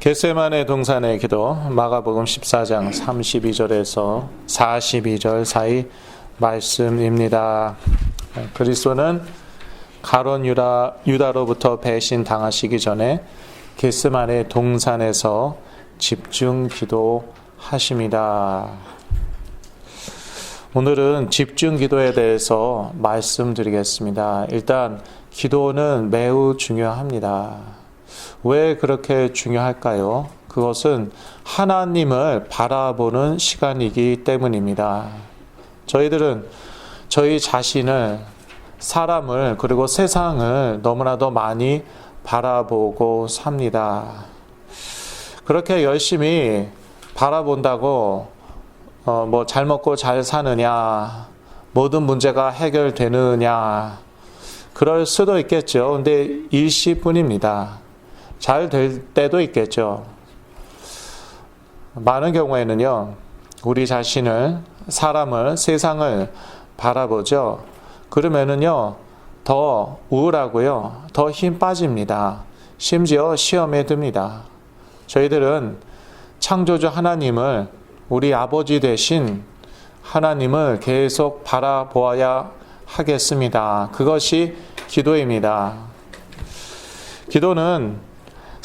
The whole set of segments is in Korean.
겟세마네 동산의 기도, 마가복음 14장 32절에서 42절 사이 말씀입니다. 그리스도는 가룟 유다로부터 배신 당하시기 전에 겟세마네 동산에서 집중 기도하십니다. 오늘은 집중 기도에 대해서 말씀드리겠습니다. 일단 기도는 매우 중요합니다. 왜 그렇게 중요할까요? 그것은 하나님을 바라보는 시간이기 때문입니다. 저희들은 저희 자신을, 사람을, 그리고 세상을 너무나도 많이 바라보고 삽니다. 그렇게 열심히 바라본다고 잘 먹고 잘 사느냐, 모든 문제가 해결되느냐, 그럴 수도 있겠죠. 근데 일시뿐입니다. 잘 될 때도 있겠죠. 많은 경우에는요, 우리 자신을, 사람을, 세상을 바라보죠. 그러면은요, 더 우울하고요, 더 힘 빠집니다. 심지어 시험에 듭니다. 저희들은 창조주 하나님을, 우리 아버지 되신 하나님을 계속 바라보아야 하겠습니다. 그것이 기도입니다. 기도는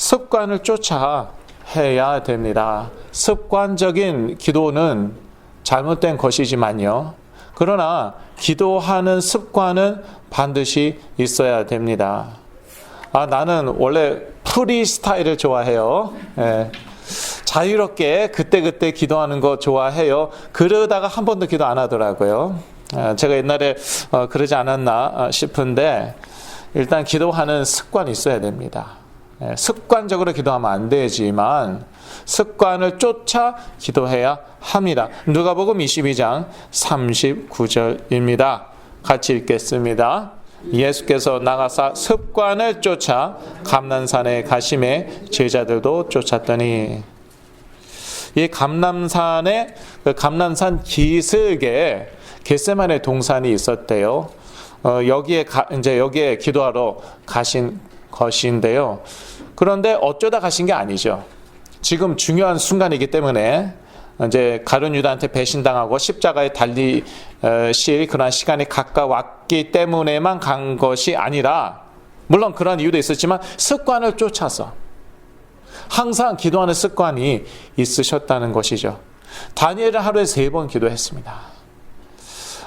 습관을 쫓아 해야 됩니다. 습관적인 기도는 잘못된 것이지만요. 그러나 기도하는 습관은 반드시 있어야 됩니다. 나는 원래 프리 스타일을 좋아해요. 자유롭게 그때그때 기도하는 거 좋아해요. 그러다가 한 번도 기도 안 하더라고요. 제가 옛날에 그러지 않았나 싶은데, 일단 기도하는 습관이 있어야 됩니다. 습관적으로 기도하면 안 되지만 습관을 쫓아 기도해야 합니다. 누가복음 22장 39절입니다. 같이 읽겠습니다. 예수께서 나가사 습관을 쫓아 감람산에 가심에 제자들도 쫓았더니, 이 감람산에, 감람산 기슭에 겟세마네 동산이 있었대요. 여기에 기도하러 가신 것인데요. 그런데 어쩌다 가신 게 아니죠. 지금 중요한 순간이기 때문에 이제 가룟 유다한테 배신당하고 십자가에 달리실 그런 시간이 가까웠기 때문에만 간 것이 아니라, 물론 그런 이유도 있었지만 습관을 쫓아서 항상 기도하는 습관이 있으셨다는 것이죠. 다니엘은 하루에 3번 기도했습니다.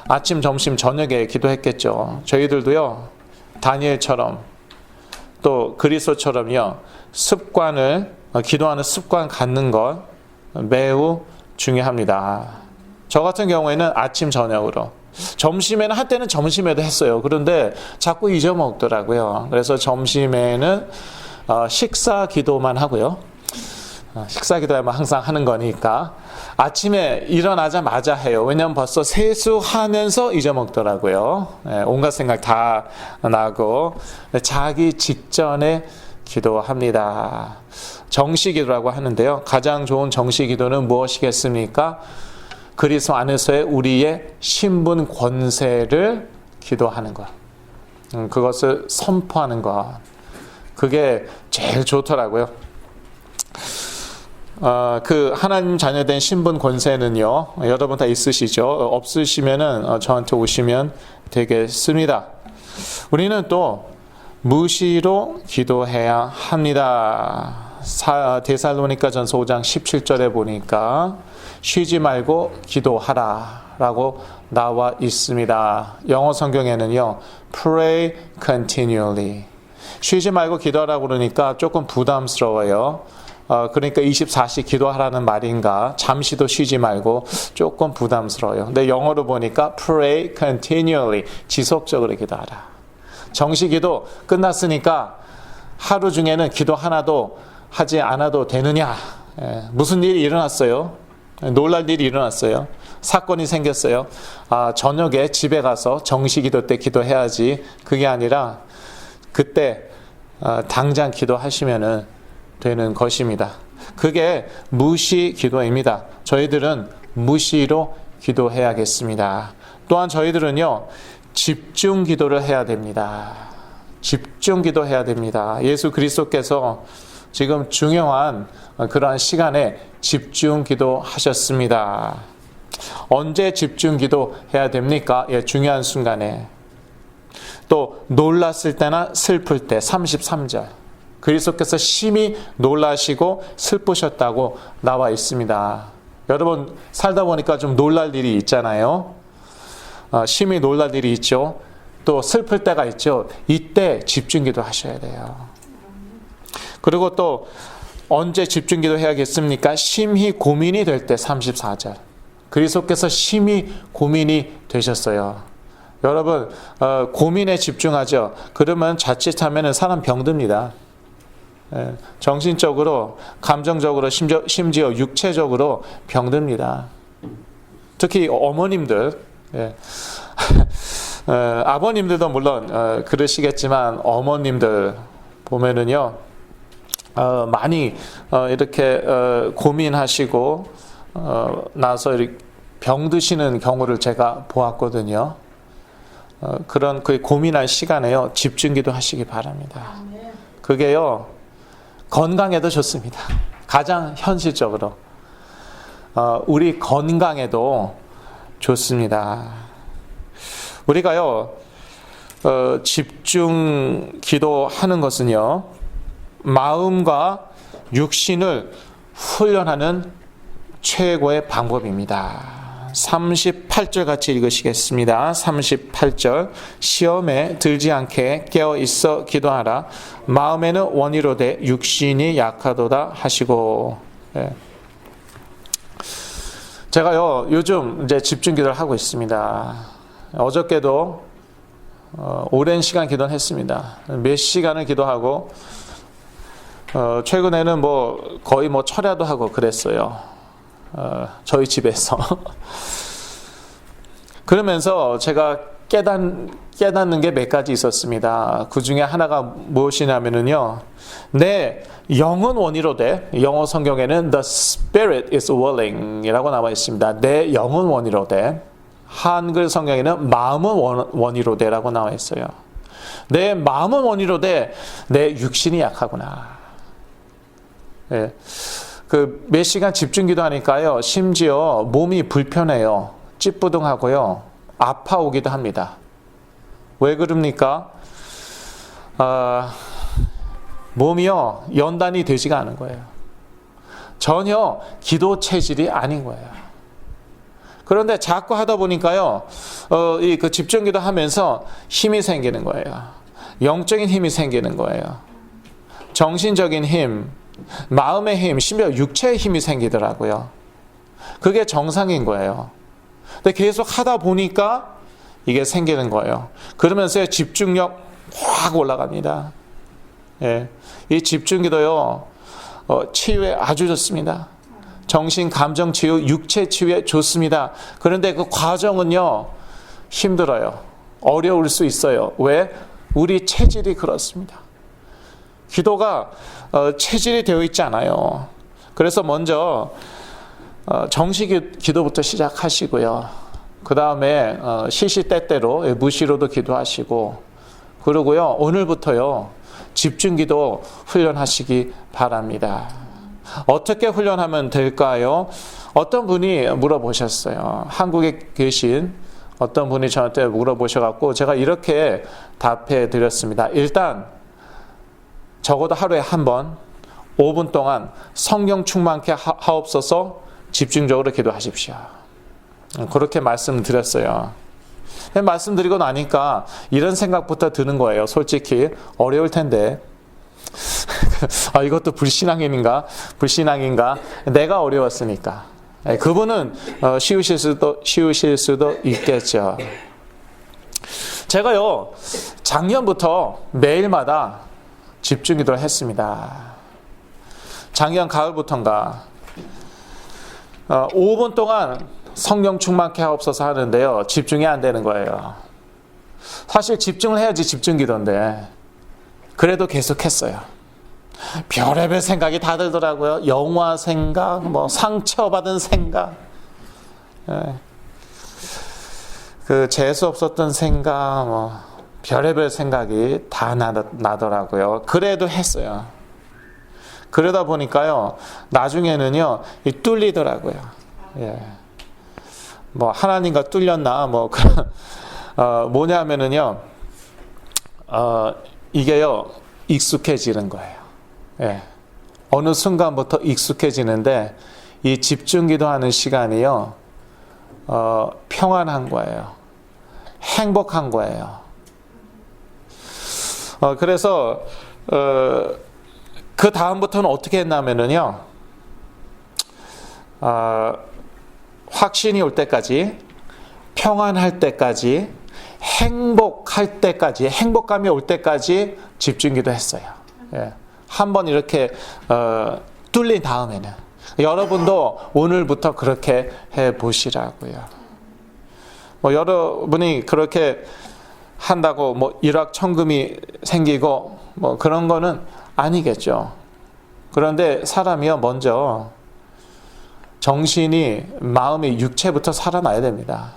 아침, 점심, 저녁에 기도했겠죠. 저희들도요, 다니엘처럼 또 그리스도처럼요, 기도하는 습관 갖는 것 매우 중요합니다. 저 같은 경우에는 아침, 저녁으로, 점심에는 한때는 점심에도 했어요. 그런데 자꾸 잊어먹더라고요. 그래서 점심에는 식사 기도만 하고요. 식사 기도야만 항상 하는 거니까 아침에 일어나자마자 해요. 왜냐하면 벌써 세수하면서 잊어먹더라고요. 온갖 생각 다 나고, 자기 직전에 기도합니다. 정시기도라고 하는데요. 가장 좋은 정시기도는 무엇이겠습니까? 그리스도 안에서의 우리의 신분 권세를 기도하는 것. 그것을 선포하는 것. 그게 제일 좋더라고요. 그 하나님 자녀된 신분 권세는요, 여러분 다 있으시죠? 없으시면은 저한테 오시면 되겠습니다. 우리는 또 무시로 기도해야 합니다. 데살로니가전서 5장 17절에 보니까 쉬지 말고 기도하라 라고 나와 있습니다. 영어 성경에는요, pray continually. 쉬지 말고 기도하라고 그러니까 조금 부담스러워요. 그러니까 24시 기도하라는 말인가, 잠시도 쉬지 말고, 조금 부담스러워요. 근데 영어로 보니까 pray continually, 지속적으로 기도하라. 정시기도 끝났으니까 하루 중에는 기도 하나도 하지 않아도 되느냐? 무슨 일이 일어났어요? 놀랄 일이 일어났어요. 사건이 생겼어요. 저녁에 집에 가서 정시기도 때 기도해야지. 그게 아니라 그때 당장 기도하시면은 되는 것입니다. 그게 무시 기도입니다. 저희들은 무시로 기도해야겠습니다. 또한 저희들은요, 집중 기도를 해야 됩니다. 집중 기도해야 됩니다. 예수 그리스도께서 지금 중요한 그러한 시간에 집중 기도하셨습니다. 언제 집중 기도해야 됩니까? 예, 중요한 순간에. 또 놀랐을 때나 슬플 때 33절. 그리스도께서 심히 놀라시고 슬프셨다고 나와 있습니다. 여러분 살다 보니까 좀 놀랄 일이 있잖아요. 심히 놀랄 일이 있죠. 또 슬플 때가 있죠. 이때 집중기도 하셔야 돼요. 그리고 또 언제 집중기도 해야겠습니까? 심히 고민이 될 때 34절. 그리스도께서 심히 고민이 되셨어요. 여러분 고민에 집중하죠. 그러면 자칫하면 사람 병듭니다. 정신적으로, 감정적으로, 심지어 육체적으로 병듭니다. 특히 어머님들, 아버님들도 물론 그러시겠지만 어머님들 보면은요, 많이 이렇게 고민하시고 나서 이렇게 병드시는 경우를 제가 보았거든요. 그런 그 고민할 시간에요, 집중기도 하시기 바랍니다. 그게요, 건강에도 좋습니다. 가장 현실적으로 우리 건강에도 좋습니다. 우리가요 집중 기도하는 것은요 마음과 육신을 훈련하는 최고의 방법입니다. 38절 같이 읽으시겠습니다. 38절 시험에 들지 않게 깨어 있어 기도하라. 마음에는 원이로되 육신이 약하도다 하시고. 제가요 요즘 이제 집중 기도를 하고 있습니다. 어저께도 오랜 시간 기도를 했습니다. 몇 시간을 기도하고 최근에는 거의 철야도 하고 그랬어요. 저희 집에서. 그러면서 제가 깨닫는 게 몇 가지 있었습니다. 그 중에 하나가 무엇이냐면요, 내 영은 원이로되, 영어 성경에는 the spirit is willing 이라고 나와 있습니다. 내 영은 원이로되, 한글 성경에는 마음은 원이로되라고 나와 있어요. 내 마음은 원이로되 내 육신이 약하구나. 예. 그 몇 시간 집중 기도하니까요, 심지어 몸이 불편해요. 찌뿌둥하고요, 아파오기도 합니다. 왜 그럽니까? 몸이요 연단이 되지가 않은 거예요. 전혀 기도 체질이 아닌 거예요. 그런데 자꾸 하다 보니까요, 그 집중 기도하면서 힘이 생기는 거예요. 영적인 힘이 생기는 거예요. 정신적인 힘, 마음의 힘, 심지어 육체의 힘이 생기더라고요. 그게 정상인 거예요. 근데 계속 하다 보니까 이게 생기는 거예요. 그러면서 집중력 확 올라갑니다. 예. 이 집중기도요, 치유에 아주 좋습니다. 정신, 감정 치유, 육체 치유에 좋습니다. 그런데 그 과정은요, 힘들어요. 어려울 수 있어요. 왜? 우리 체질이 그렇습니다. 기도가 체질이 되어 있지 않아요. 그래서 먼저 정식 기도부터 시작하시고요. 그 다음에 시시때때로 무시로도 기도하시고, 그러고요 오늘부터요 집중기도 훈련하시기 바랍니다. 어떻게 훈련하면 될까요? 어떤 분이 물어보셨어요. 한국에 계신 어떤 분이 저한테 물어보셔갖고 제가 이렇게 답해 드렸습니다. 일단 적어도 하루에 한 번 5분 동안 성령 충만케 하옵소서 집중적으로 기도하십시오. 그렇게 말씀드렸어요. 말씀드리고 나니까 이런 생각부터 드는 거예요. 솔직히 어려울 텐데 이것도 불신앙인가? 내가 어려웠으니까. 그분은 쉬우실 수도 있겠죠. 제가요 작년부터 매일마다 집중기도를 했습니다. 작년 가을부터인가 5분 동안 성령 충만케 하옵소서 하는데요, 집중이 안 되는 거예요. 사실 집중을 해야지 집중기도인데 그래도 계속했어요. 별의별 생각이 다 들더라고요. 영화 생각, 상처받은 생각, 그 재수 없었던 생각, 별의별 생각이 다 나더라고요. 그래도 했어요. 그러다 보니까요, 나중에는요, 뚫리더라고요. 예. 뭐, 하나님과 뚫렸나, 뭐, 그런, 뭐냐면은요, 이게요, 익숙해지는 거예요. 예. 어느 순간부터 익숙해지는데, 이 집중 기도하는 시간이요, 평안한 거예요. 행복한 거예요. 그래서, 그 다음부터는 어떻게 했냐면은요, 확신이 올 때까지, 평안할 때까지, 행복할 때까지, 행복감이 올 때까지 집중 기도했어요. 예. 한번 이렇게 뚫린 다음에는 여러분도 오늘부터 그렇게 해 보시라고요. 뭐 여러분이 그렇게 한다고 뭐 일확천금이 생기고 뭐 그런 거는 아니겠죠. 그런데 사람이요, 먼저 정신이, 마음이, 육체부터 살아나야 됩니다.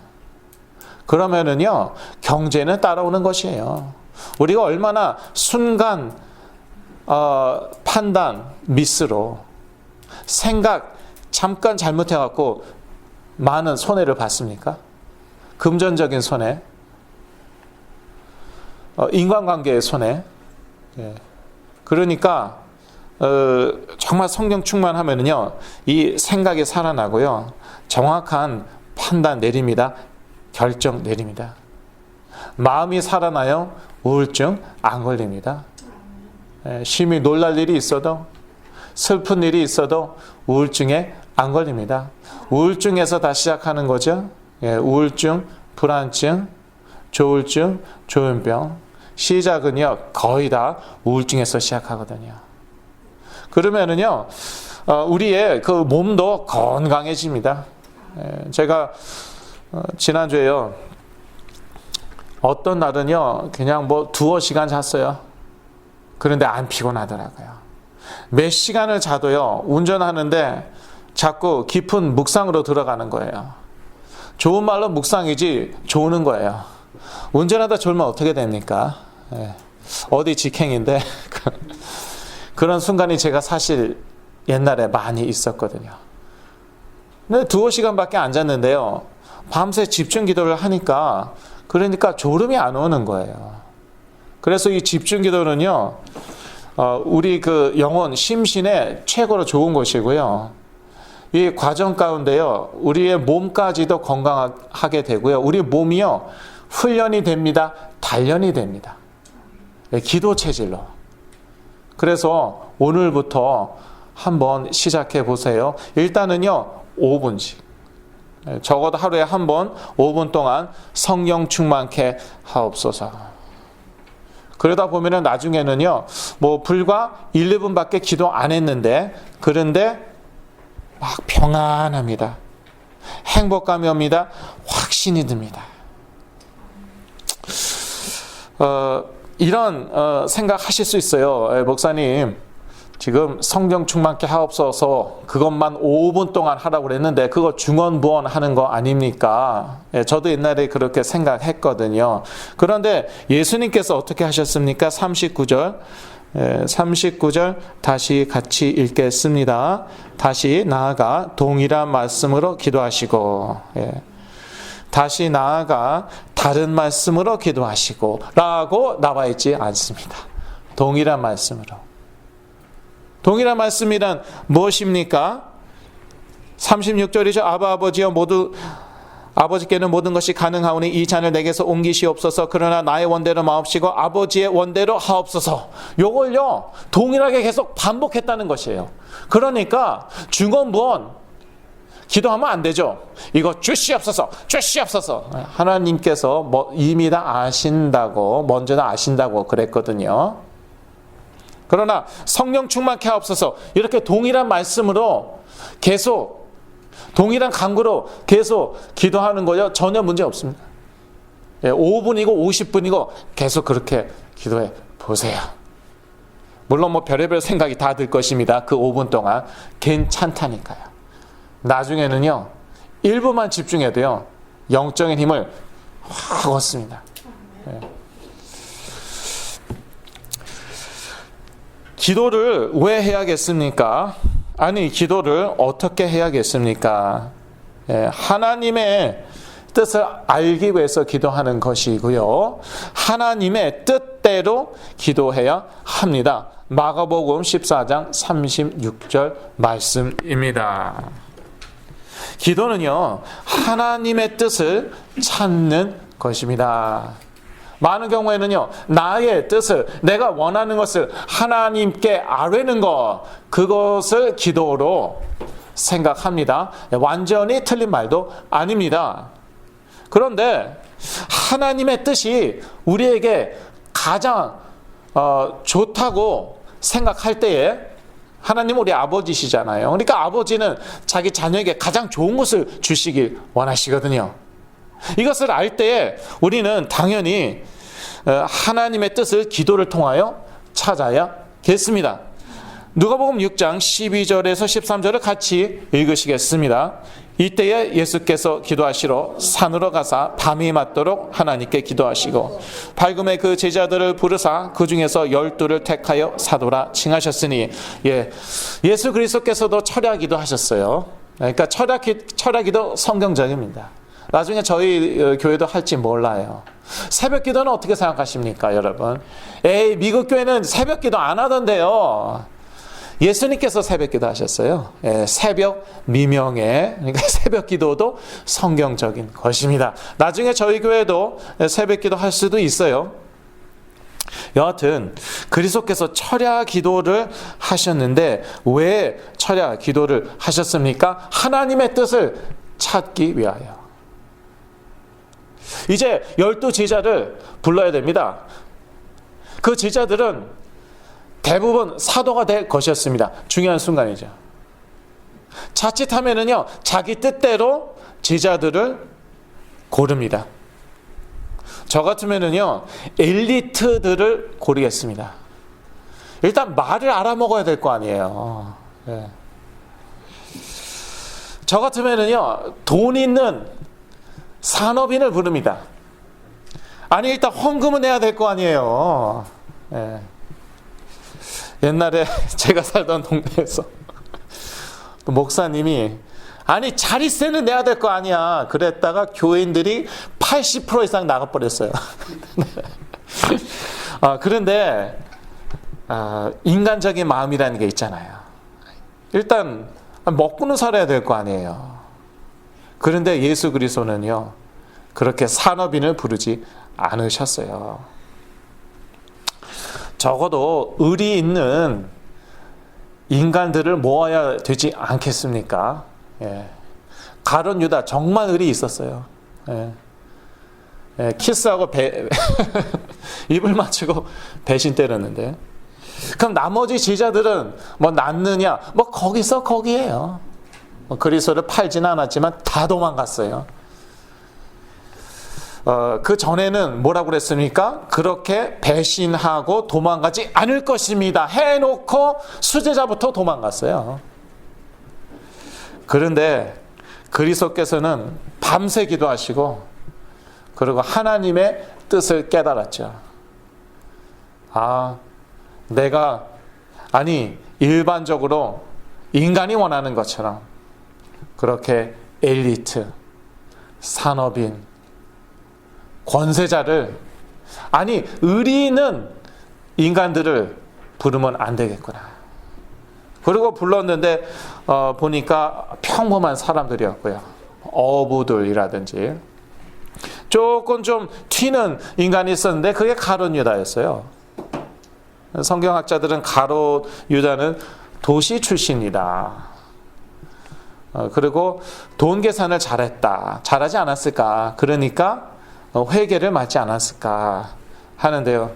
그러면은요, 경제는 따라오는 것이에요. 우리가 얼마나 순간 판단, 미스로 생각 잠깐 잘못해갖고 많은 손해를 봤습니까? 금전적인 손해, 인간관계의 손해. 예. 그러니까 정말 성령 충만하면은요, 이 생각이 살아나고요, 정확한 판단 내립니다. 결정 내립니다. 마음이 살아나요, 우울증 안 걸립니다. 심히 놀랄 일이 있어도, 슬픈 일이 있어도 우울증에 안 걸립니다. 우울증에서 다 시작하는 거죠. 예, 우울증, 불안증, 조울증, 조현병. 시작은요, 거의 다 우울증에서 시작하거든요. 그러면은요, 우리의 그 몸도 건강해집니다. 예, 제가 지난주에요, 어떤 날은요, 그냥 뭐 2-5시간 잤어요. 그런데 안 피곤하더라고요. 몇 시간을 자도요, 운전하는데 자꾸 깊은 묵상으로 들어가는 거예요. 좋은 말로 묵상이지 조는 거예요. 운전하다 졸면 어떻게 됩니까? 예. 어디 직행인데 그런 순간이 제가 사실 옛날에 많이 있었거든요. 근데 2-5시간밖에 안 잤는데요, 밤새 집중 기도를 하니까, 그러니까 졸음이 안 오는 거예요. 그래서 이 집중 기도는요, 우리 그 영혼, 심신에 최고로 좋은 것이고요. 이 과정 가운데요, 우리의 몸까지도 건강하게 되고요. 우리 몸이요, 훈련이 됩니다. 단련이 됩니다. 기도 체질로. 그래서 오늘부터 한번 시작해 보세요. 일단은요, 5분씩. 적어도 하루에 한 번 5분 동안 성령 충만케 하옵소서. 그러다 보면은 나중에는요, 뭐 불과 1-2분밖에 기도 안 했는데, 그런데 막 평안합니다. 행복감이 옵니다. 확신이 듭니다. 이런 생각하실 수 있어요. 목사님, 지금 성령 충만케 하옵소서 그것만 5분 동안 하라고 그랬는데 그거 중언부언 하는 거 아닙니까? 저도 옛날에 그렇게 생각했거든요. 그런데 예수님께서 어떻게 하셨습니까? 39절 39절 다시 같이 읽겠습니다. 다시 나아가 동일한 말씀으로 기도하시고, 다시 나아가 다른 말씀으로 기도하시고 라고 나와 있지 않습니다. 동일한 말씀으로. 동일한 말씀이란 무엇입니까? 36절이죠. 아버지여 아버지께는 모든 것이 가능하오니 이 잔을 내게서 옮기시옵소서. 그러나 나의 원대로 마옵시고 아버지의 원대로 하옵소서. 요걸요, 동일하게 계속 반복했다는 것이에요. 그러니까 중언부언 기도하면 안 되죠. 이거 주시옵소서, 주시옵소서. 하나님께서 이미 다 아신다고, 먼저 다 아신다고 그랬거든요. 그러나 성령 충만케 하옵소서, 이렇게 동일한 말씀으로 계속, 동일한 간구로 계속 기도하는 거요, 전혀 문제 없습니다. 5분이고 50분이고 계속 그렇게 기도해 보세요. 물론 뭐 별의별 생각이 다 들 것입니다. 그 5분 동안 괜찮다니까요. 나중에는요, 1분만 집중해도요, 영적인 힘을 확 얻습니다. 기도를 왜 해야겠습니까? 아니, 기도를 어떻게 해야겠습니까? 하나님의 뜻을 알기 위해서 기도하는 것이고요. 하나님의 뜻대로 기도해야 합니다. 마가복음 14장 36절 말씀입니다. 기도는요, 하나님의 뜻을 찾는 것입니다. 많은 경우에는요, 나의 뜻을, 내가 원하는 것을 하나님께 아뢰는 것, 그것을 기도로 생각합니다. 완전히 틀린 말도 아닙니다. 그런데 하나님의 뜻이 우리에게 가장 좋다고 생각할 때에, 하나님은 우리 아버지시잖아요. 그러니까 아버지는 자기 자녀에게 가장 좋은 것을 주시길 원하시거든요. 이것을 알 때에 우리는 당연히 하나님의 뜻을 기도를 통하여 찾아야겠습니다. 누가복음 6장 12절에서 13절을 같이 읽으시겠습니다. 이때에 예수께서 기도하시러 산으로 가사 밤이 맞도록 하나님께 기도하시고 밝음에 그 제자들을 부르사 그 중에서 12를 택하여 사도라 칭하셨으니, 예수 그리스도께서도 철야기도 하셨어요. 그러니까 철야기도 성경적입니다. 나중에 저희 교회도 할지 몰라요. 새벽기도는 어떻게 생각하십니까, 여러분? 미국 교회는 새벽기도 안 하던데요. 예수님께서 새벽기도 하셨어요. 새벽 미명에, 그러니까 새벽기도도 성경적인 것입니다. 나중에 저희 교회도 새벽기도 할 수도 있어요. 여하튼 그리스도께서 철야 기도를 하셨는데 왜 철야 기도를 하셨습니까? 하나님의 뜻을 찾기 위하여. 이제 12 제자를 불러야 됩니다. 그 제자들은 대부분 사도가 될 것이었습니다. 중요한 순간이죠. 자칫하면은요, 자기 뜻대로 제자들을 고릅니다. 저 같으면은요, 엘리트들을 고르겠습니다. 일단 말을 알아먹어야 될 거 아니에요. 네. 저 같으면은요, 돈 있는 산업인을 부릅니다. 아니, 일단 헌금은 내야 될 거 아니에요. 네. 옛날에 제가 살던 동네에서 목사님이, 아니 자리세는 내야 될 거 아니야, 그랬다가 교인들이 80% 이상 나가버렸어요. 그런데 인간적인 마음이라는 게 있잖아요. 일단 먹고는 살아야 될 거 아니에요. 그런데 예수 그리스도는요, 그렇게 산업인을 부르지 않으셨어요. 적어도 의리 있는 인간들을 모아야 되지 않겠습니까? 가룟 유다 정말 의리 있었어요. 키스하고 입을 맞추고 배신 때렸는데, 그럼 나머지 제자들은 뭐 낳느냐? 뭐 거기서 거기에요. 그리스도를 팔지는 않았지만 다 도망갔어요. 그 전에는 뭐라고 그랬습니까? 그렇게 배신하고 도망가지 않을 것입니다 해놓고 수제자부터 도망갔어요. 그런데 그리스도께서는 밤새 기도하시고, 그리고 하나님의 뜻을 깨달았죠. 일반적으로 인간이 원하는 것처럼 그렇게 엘리트, 산업인, 권세자를, 의리 있는 인간들을 부르면 안 되겠구나. 그리고 불렀는데 보니까 평범한 사람들이었고요. 어부들이라든지 조금 좀 튀는 인간이 있었는데 그게 가룟 유다였어요. 성경학자들은 가룟 유다는 도시 출신이다. 그리고 돈 계산을 잘하지 않았을까. 그러니까 회개를 맞지 않았을까 하는데요.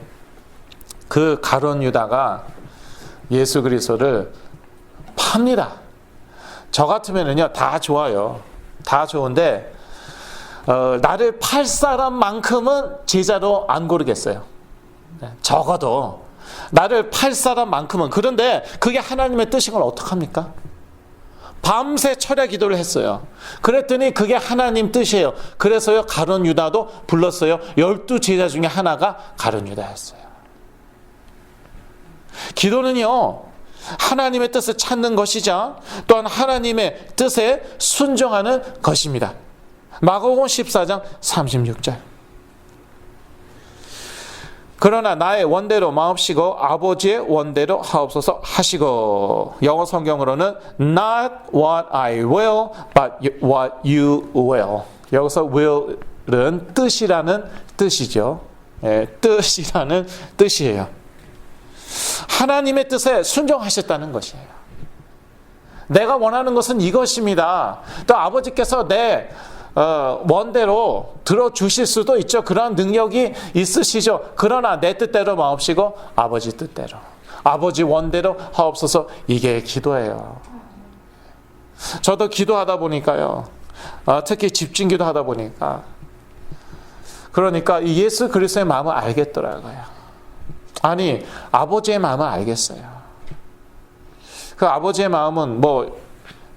그 가룟 유다가 예수 그리스도를 팝니다. 저 같으면은요, 다 좋아요. 다 좋은데 나를 팔 사람만큼은 제자로 안 고르겠어요. 적어도 나를 팔 사람만큼은. 그런데 그게 하나님의 뜻인 걸 어떡합니까? 밤새 철야 기도를 했어요. 그랬더니 그게 하나님 뜻이에요. 그래서요, 가룟 유다도 불렀어요. 12 제자 중에 하나가 가룟 유다였어요. 기도는요, 하나님의 뜻을 찾는 것이자 또한 하나님의 뜻에 순종하는 것입니다. 마가복음 14장 36절. 그러나 나의 원대로 마옵시고 아버지의 원대로 하옵소서 하시고, 영어 성경으로는 not what I will but what you will. 여기서 will은 뜻이라는 뜻이죠. 뜻이라는 뜻이에요. 하나님의 뜻에 순종하셨다는 것이에요. 내가 원하는 것은 이것입니다. 또 아버지께서 내 원대로 들어주실 수도 있죠. 그런 능력이 있으시죠. 그러나 내 뜻대로 마옵시고 아버지 뜻대로, 아버지 원대로 하옵소서. 이게 기도예요. 저도 기도하다 보니까요, 특히 집중기도 하다 보니까, 그러니까 예수 그리스도의 마음을 알겠더라고요. 아니, 아버지의 마음을 알겠어요. 그 아버지의 마음은 뭐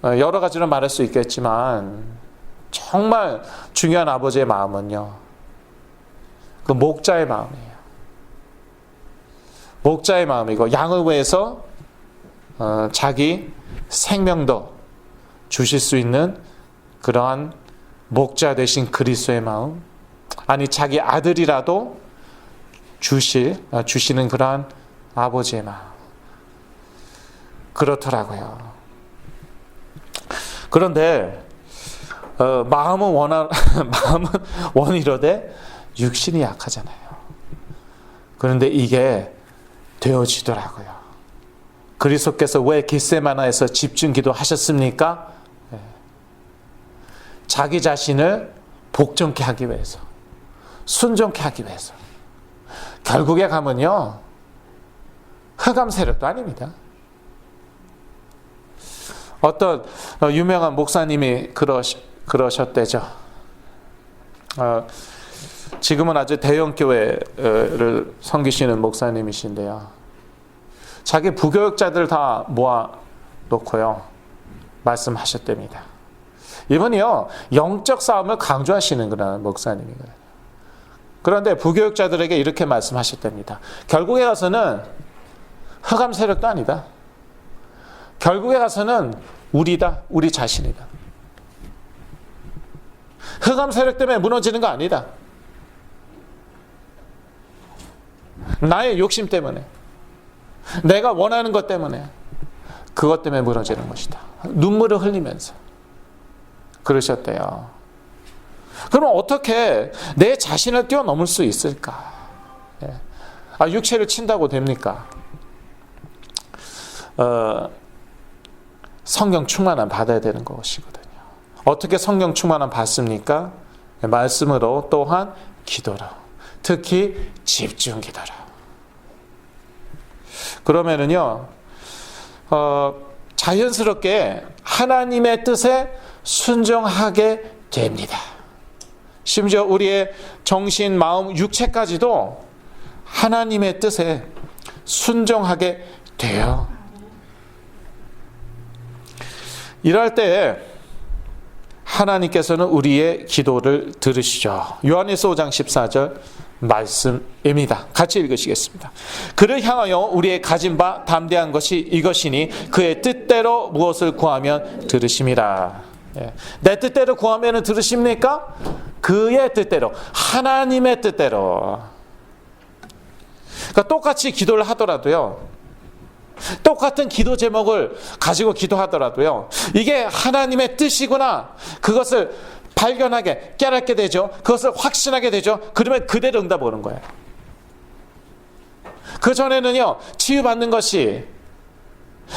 여러 가지로 말할 수 있겠지만, 정말 중요한 아버지의 마음은요, 그 목자의 마음이에요. 목자의 마음이고, 양을 위해서 자기 생명도 주실 수 있는 그러한 목자 되신 그리스도의 마음, 아니 자기 아들이라도 주시는 그러한 아버지의 마음, 그렇더라고요. 그런데 마음은 원이로되 육신이 약하잖아요. 그런데 이게 되어지더라고요. 그리스도께서 왜 겟세마나에서 집중기도 하셨습니까? 자기 자신을 복종케 하기 위해서, 순종케 하기 위해서. 결국에 가면요, 흑암 세력도 아닙니다. 어떤 유명한 목사님이 그러셨대죠. 지금은 아주 대형 교회를 섬기시는 목사님이신데요, 자기 부교육자들 다 모아놓고요 말씀하셨답니다. 이분이요, 영적 싸움을 강조하시는 그런 목사님이거든요. 그런데 부교육자들에게 이렇게 말씀하셨답니다. 결국에 가서는 흑암 세력도 아니다. 결국에 가서는 우리다, 우리 자신이다. 흑암 세력 때문에 무너지는 거 아니다. 나의 욕심 때문에, 내가 원하는 것 때문에, 그것 때문에 무너지는 것이다. 눈물을 흘리면서 그러셨대요. 그럼 어떻게 내 자신을 뛰어넘을 수 있을까? 육체를 친다고 됩니까? 성령 충만함 받아야 되는 것이거든요. 어떻게 성령 충만함 받습니까? 말씀으로, 또한 기도로, 특히 집중 기도로. 그러면은요, 자연스럽게 하나님의 뜻에 순종하게 됩니다. 심지어 우리의 정신, 마음, 육체까지도 하나님의 뜻에 순종하게 돼요. 이럴 때 하나님께서는 우리의 기도를 들으시죠. 요한일서 5장 14절 말씀입니다. 같이 읽으시겠습니다. 그를 향하여 우리의 가진 바 담대한 것이 이것이니 그의 뜻대로 무엇을 구하면 들으심이라. 내 뜻대로 구하면 들으십니까? 그의 뜻대로, 하나님의 뜻대로. 그러니까 똑같이 기도를 하더라도요, 똑같은 기도 제목을 가지고 기도하더라도요, 이게 하나님의 뜻이구나, 그것을 발견하게, 깨닫게 되죠. 그것을 확신하게 되죠. 그러면 그대로 응답 오는 거예요. 그 전에는요, 치유받는 것이,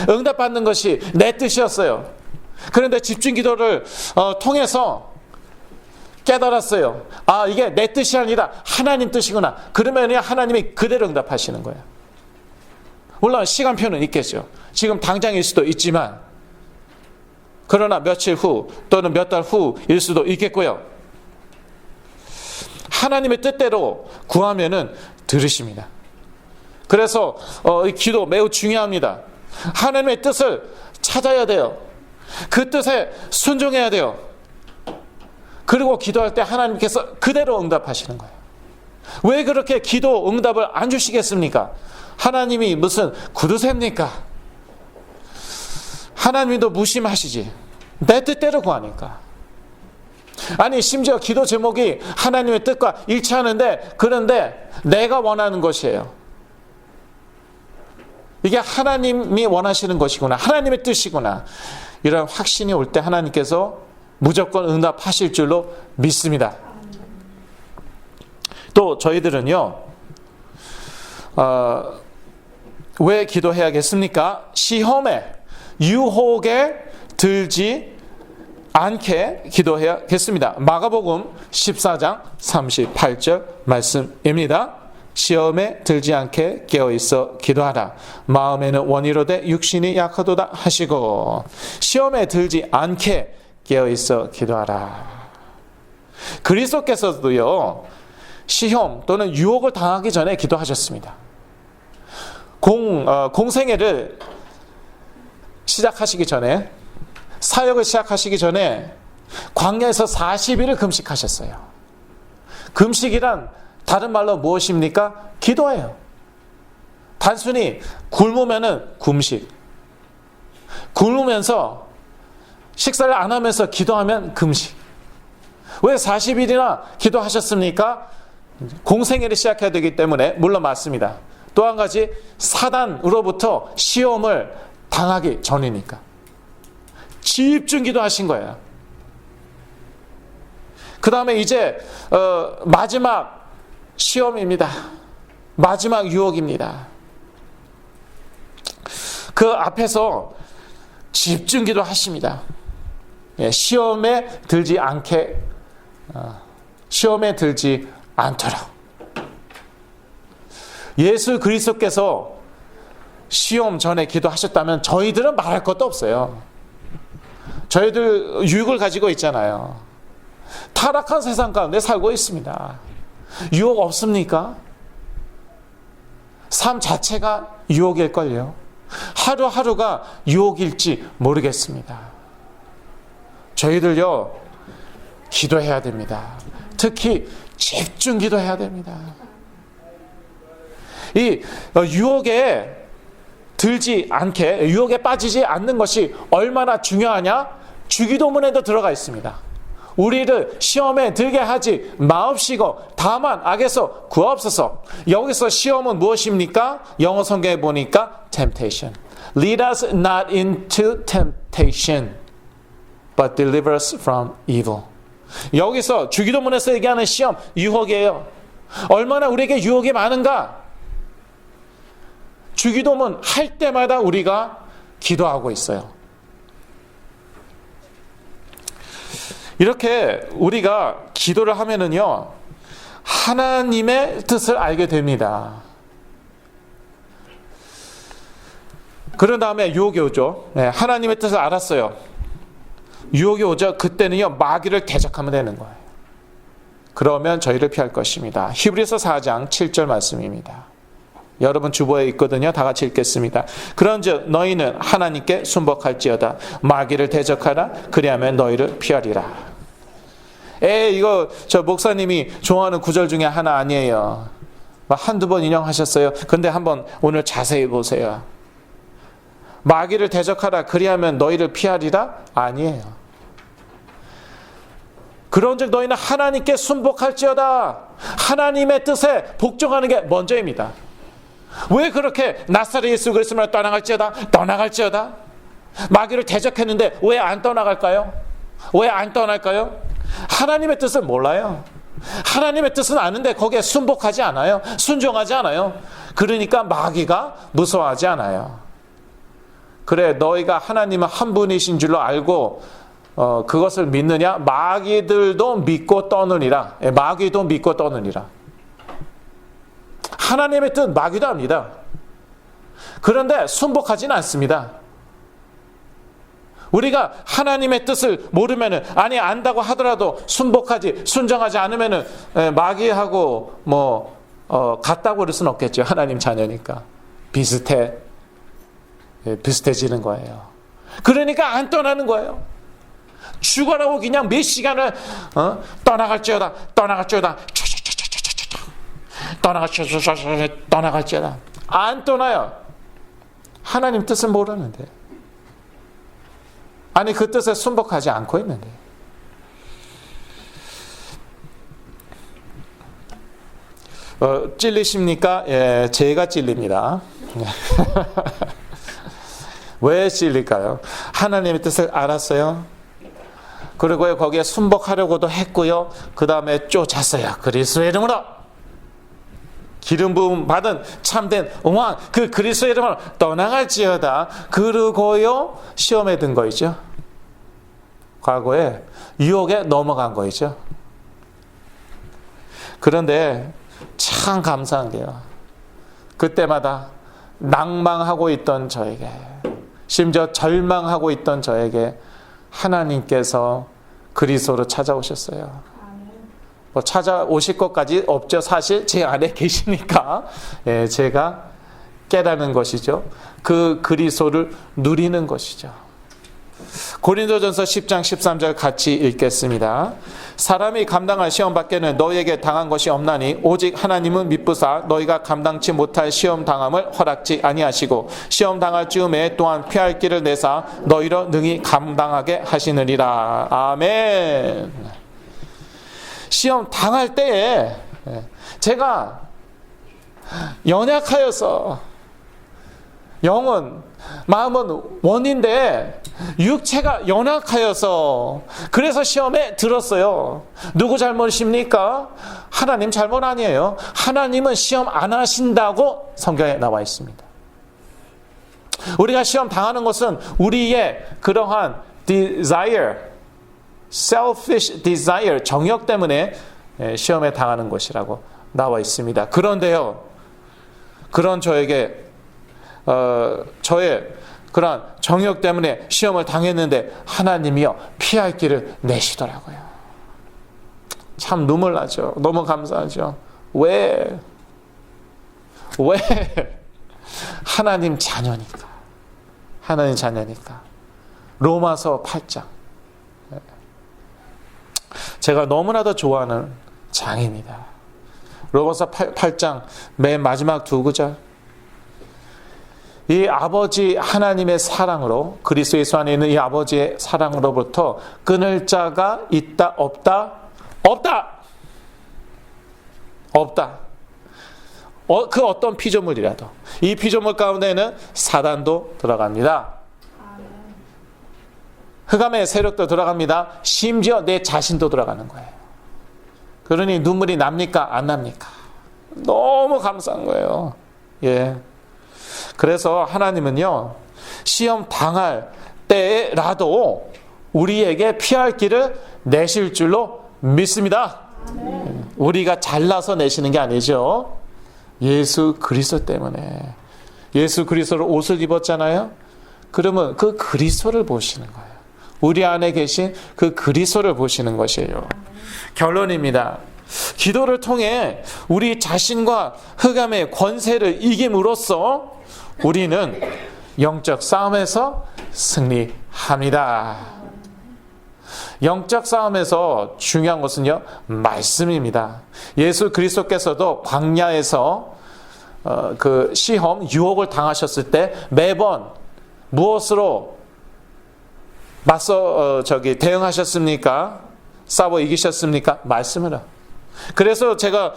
응답받는 것이 내 뜻이었어요. 그런데 집중 기도를 통해서 깨달았어요. 아, 이게 내 뜻이 아니라 하나님 뜻이구나. 그러면 하나님이 그대로 응답하시는 거예요. 물론 시간표는 있겠죠. 지금 당장일 수도 있지만, 그러나 며칠 후 또는 몇 달 후일 수도 있겠고요. 하나님의 뜻대로 구하면은 들으십니다. 그래서 이 기도 매우 중요합니다. 하나님의 뜻을 찾아야 돼요. 그 뜻에 순종해야 돼요. 그리고 기도할 때 하나님께서 그대로 응답하시는 거예요. 왜 그렇게 기도 응답을 안 주시겠습니까? 하나님이 무슨 구두쇠입니까? 하나님도 무심하시지. 내 뜻대로 구하니까. 아니 심지어 기도 제목이 하나님의 뜻과 일치하는데, 그런데 내가 원하는 것이에요. 이게 하나님이 원하시는 것이구나, 하나님의 뜻이구나, 이런 확신이 올 때 하나님께서 무조건 응답하실 줄로 믿습니다. 또 저희들은요, 왜 기도해야겠습니까? 시험에, 유혹에 들지 않게 기도해야겠습니다. 마가복음 14장 38절 말씀입니다. 시험에 들지 않게 깨어있어 기도하라. 마음에는 원이로되 육신이 약하도다 하시고. 시험에 들지 않게 깨어있어 기도하라. 그리스도께서도요, 시험 또는 유혹을 당하기 전에 기도하셨습니다. 공생애를 시작하시기 전에, 사역을 시작하시기 전에 광야에서 40일을 금식하셨어요. 금식이란 다른 말로 무엇입니까? 기도예요. 단순히 굶으면은 금식, 굶으면서 식사를 안 하면서 기도하면 금식. 왜 40일이나 기도하셨습니까? 공생애를 시작해야 되기 때문에. 물론 맞습니다. 또 한 가지, 사단으로부터 시험을 당하기 전이니까. 집중 기도하신 거예요. 그 다음에 이제 마지막 시험입니다. 마지막 유혹입니다. 그 앞에서 집중 기도하십니다. 시험에 들지 않게, 시험에 들지 않도록. 예수 그리스도께서 시험 전에 기도하셨다면 저희들은 말할 것도 없어요. 저희들 유혹을 가지고 있잖아요. 타락한 세상 가운데 살고 있습니다. 유혹 없습니까? 삶 자체가 유혹일걸요. 하루하루가 유혹일지 모르겠습니다. 저희들요, 기도해야 됩니다. 특히 집중 기도해야 됩니다. 이 유혹에 들지 않게, 유혹에 빠지지 않는 것이 얼마나 중요하냐? 주기도문에도 들어가 있습니다. 우리를 시험에 들게 하지 마옵시고 다만 악에서 구하옵소서. 여기서 시험은 무엇입니까? 영어 성경에 보니까 temptation. Lead us not into temptation, but deliver us from evil. 여기서 주기도문에서 얘기하는 시험, 유혹이에요. 얼마나 우리에게 유혹이 많은가? 주기도문 할 때마다 우리가 기도하고 있어요. 이렇게 우리가 기도를 하면은요, 하나님의 뜻을 알게 됩니다. 그런 다음에 유혹이 오죠. 하나님의 뜻을 알았어요. 유혹이 오죠. 그때는요, 마귀를 대적하면 되는 거예요. 그러면 저희를 피할 것입니다. 히브리서 4장 7절 말씀입니다. 여러분 주보에 있거든요. 다 같이 읽겠습니다. 그런즉 너희는 하나님께 순복할지어다. 마귀를 대적하라. 그리하면 너희를 피하리라. 이거 저 목사님이 좋아하는 구절 중에 하나 아니에요. 한두 번 인용하셨어요. 근데 한번 오늘 자세히 보세요. 마귀를 대적하라. 그리하면 너희를 피하리라? 아니에요. 그런즉 너희는 하나님께 순복할지어다. 하나님의 뜻에 복종하는 게 먼저입니다. 왜 그렇게 나사렛 예수 그리스도를 떠나갈지어다? 마귀를 대적했는데 왜 안 떠나갈까요? 왜 안 떠날까요? 하나님의 뜻을 몰라요. 하나님의 뜻은 아는데 거기에 순복하지 않아요. 순종하지 않아요. 그러니까 마귀가 무서워하지 않아요. 그래, 너희가 하나님은 한 분이신 줄로 알고 그것을 믿느냐? 마귀들도 믿고 떠느니라. 마귀도 믿고 떠느니라. 하나님의 뜻 마귀도 압니다. 그런데 순복하지는 않습니다. 우리가 하나님의 뜻을 모르면은, 아니 안다고 하더라도 순종하지 않으면은 마귀하고 같다고 그럴 수는 없겠죠. 하나님 자녀니까 비슷해지는 거예요. 그러니까 안 떠나는 거예요. 죽어라고 그냥 몇 시간을 떠나갈지어다. 안 떠나요. 하나님 뜻을 모르는데. 아니 그 뜻에 순복하지 않고 있는데. 찔리십니까? 예, 제가 찔립니다. 왜 찔릴까요? 하나님의 뜻을 알았어요. 그리고 거기에 순복하려고도 했고요. 그 다음에 쫓았어요. 그리스도의 이름으로. 기름 부음 받은 참된 왕 그 그리스도의 이름으로 떠나갈지어다. 그러고요 시험에 든 거이죠. 과거에 유혹에 넘어간 거이죠. 그런데 참 감사한 게요. 그때마다 낭망하고 있던 저에게, 심지어 절망하고 있던 저에게 하나님께서 그리스도로 찾아오셨어요. 뭐 찾아오실 것까지 없죠. 사실 제 안에 계시니까 예, 제가 깨닫는 것이죠. 그 그리스도를 누리는 것이죠. 고린도전서 10장 13절 같이 읽겠습니다. 사람이 감당할 시험 밖에는 너희에게 당한 것이 없나니 오직 하나님은 미쁘사 너희가 감당치 못할 시험 당함을 허락지 아니하시고 시험 당할 즈음에 또한 피할 길을 내사 너희로 능히 감당하게 하시느니라. 아멘. 시험 당할 때에 제가 연약하여서 영은 마음은 원인데 육체가 연약하여서 그래서 시험에 들었어요. 누구 잘못입니까? 하나님 잘못 아니에요. 하나님은 시험 안 하신다고 성경에 나와 있습니다. 우리가 시험 당하는 것은 우리의 그러한 desire, selfish desire, 정욕 때문에 시험에 당하는 것이라고 나와 있습니다. 그런데요, 그런 저에게 저의 그런 정욕 때문에 시험을 당했는데 하나님이요 피할 길을 내시더라고요. 참 눈물 나죠. 너무 감사하죠. 왜? 하나님 자녀니까. 하나님 자녀니까. 로마서 8장. 제가 너무나도 좋아하는 장입니다. 로마서 8장 맨 마지막 두 구절. 이 아버지 하나님의 사랑으로, 그리스도 예수 안에 있는 이 아버지의 사랑으로부터 끊을 자가 있다 없다? 없다. 없다. 그 어떤 피조물이라도 이 피조물 가운데는 사단도 들어갑니다. 흑암의 세력도 들어갑니다. 심지어 내 자신도 들어가는 거예요. 그러니 눈물이 납니까? 안 납니까? 너무 감사한 거예요. 예. 그래서 하나님은요, 시험 당할 때라도 우리에게 피할 길을 내실 줄로 믿습니다. 우리가 잘나서 내시는 게 아니죠. 예수 그리스도 때문에. 예수 그리스도로 옷을 입었잖아요. 그러면 그 그리스도를 보시는 거예요. 우리 안에 계신 그 그리스도를 보시는 것이에요. 결론입니다. 기도를 통해 우리 자신과 흑암의 권세를 이김으로써 우리는 영적 싸움에서 승리합니다. 영적 싸움에서 중요한 것은요, 말씀입니다. 예수 그리스도께서도 광야에서 그 시험, 유혹을 당하셨을 때 매번 무엇으로 대응하셨습니까? 싸워 이기셨습니까? 말씀으로. 그래서 제가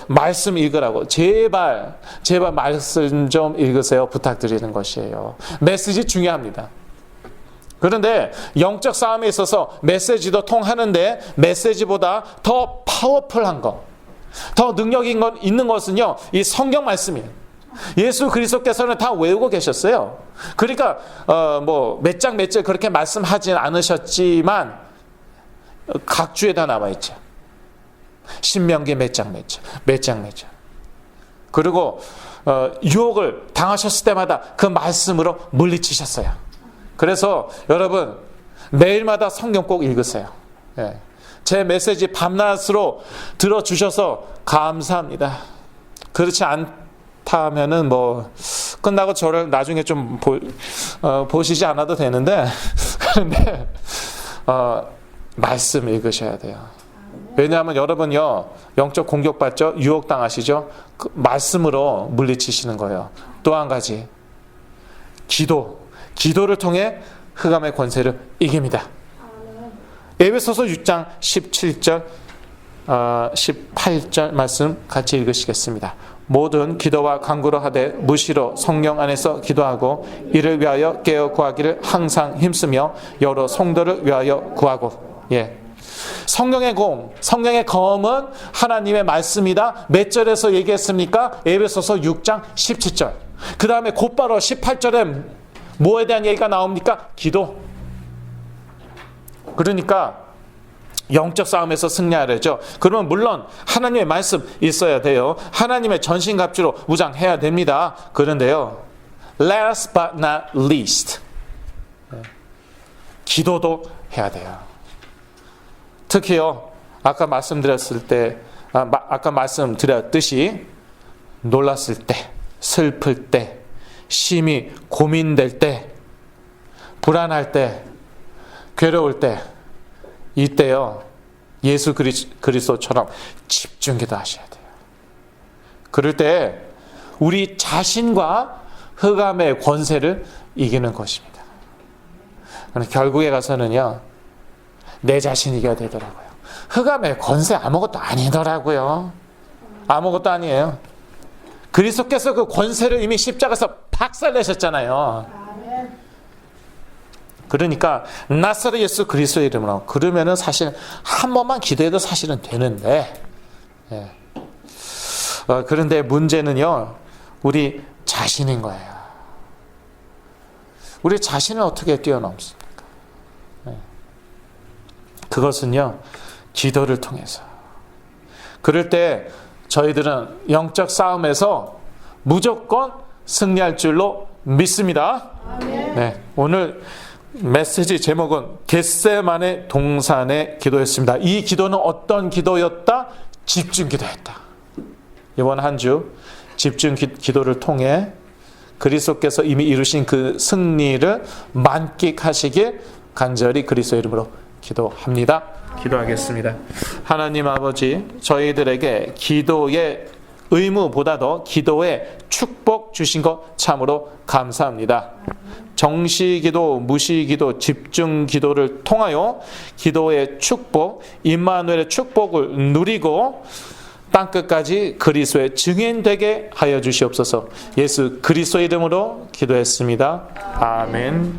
말씀 읽으라고 제발 말씀 좀 읽으세요 부탁드리는 것이에요. 메시지 중요합니다. 그런데 영적 싸움에 있어서 메시지도 통하는데 메시지보다 더 파워풀한 것, 더 능력 있는 것은요, 이 성경 말씀이에요. 예수 그리스도께서는 다 외우고 계셨어요. 그러니까 뭐 몇 장 몇 절 그렇게 말씀하진 않으셨지만 각 주에 다 나와 있죠. 신명기 몇 장 몇 절. 그리고 유혹을 당하셨을 때마다 그 말씀으로 물리치셨어요. 그래서 여러분 매일마다 성경 꼭 읽으세요. 예. 제 메시지 밤낮으로 들어주셔서 감사합니다. 그렇지 않다면은 뭐 끝나고 저를 나중에 좀 보시지 않아도 되는데 그런데 말씀 읽으셔야 돼요. 왜냐하면 여러분요, 영적 공격받죠? 유혹당하시죠? 그 말씀으로 물리치시는 거예요. 또 한 가지, 기도를 통해 흑암의 권세를 이깁니다. 에베소서 6장 17절 18절 말씀 같이 읽으시겠습니다. 모든 기도와 간구로 하되 무시로 성령 안에서 기도하고 이를 위하여 깨어 구하기를 항상 힘쓰며 여러 성도를 위하여 구하고. 성령의 검은 하나님의 말씀이다. 몇 절에서 얘기했습니까? 에베소서 6장 17절. 그 다음에 곧바로 18절에 뭐에 대한 얘기가 나옵니까? 기도. 그러니까 영적 싸움에서 승리하려죠. 그러면 물론 하나님의 말씀 있어야 돼요. 하나님의 전신갑주로 무장해야 됩니다. 그런데요, last but not least, 기도도 해야 돼요. 특히요, 아까 말씀드렸듯이 놀랐을 때, 슬플 때, 심히 고민될 때, 불안할 때, 괴로울 때, 이때요, 예수 그리스도처럼 집중 기도하셔야 돼요. 그럴 때 우리 자신과 흑암의 권세를 이기는 것입니다. 결국에 가서는요, 내 자신이 이겨야 되더라고요. 흑암의 권세 아무것도 아니더라고요. 아무것도 아니에요. 그리스도께서 그 권세를 이미 십자가에서 박살내셨잖아요. 그러니까 나사렛 예수 그리스도의 이름으로, 그러면은 사실 한 번만 기도해도 사실은 되는데, 그런데 문제는요, 우리 자신인 거예요. 우리 자신을 어떻게 뛰어넘습니까? 그것은요, 기도를 통해서. 그럴 때 저희들은 영적 싸움에서 무조건 승리할 줄로 믿습니다. 오늘 메시지 제목은 겟세마네 동산의 기도였습니다. 이 기도는 어떤 기도였다? 집중 기도였다. 이번 한 주 집중 기도를 통해 그리스도께서 이미 이루신 그 승리를 만끽하시길 간절히 그리스도의 이름으로 기도합니다. 기도하겠습니다. 하나님 아버지, 저희들에게 기도의 의무보다도 기도의 축복 주신 것 참으로 감사합니다. 정시기도, 무시기도, 집중기도를 통하여 기도의 축복, 임마누엘의 축복을 누리고 땅끝까지 그리스도의 증인되게 하여 주시옵소서. 예수 그리스도의 이름으로 기도했습니다. 아멘.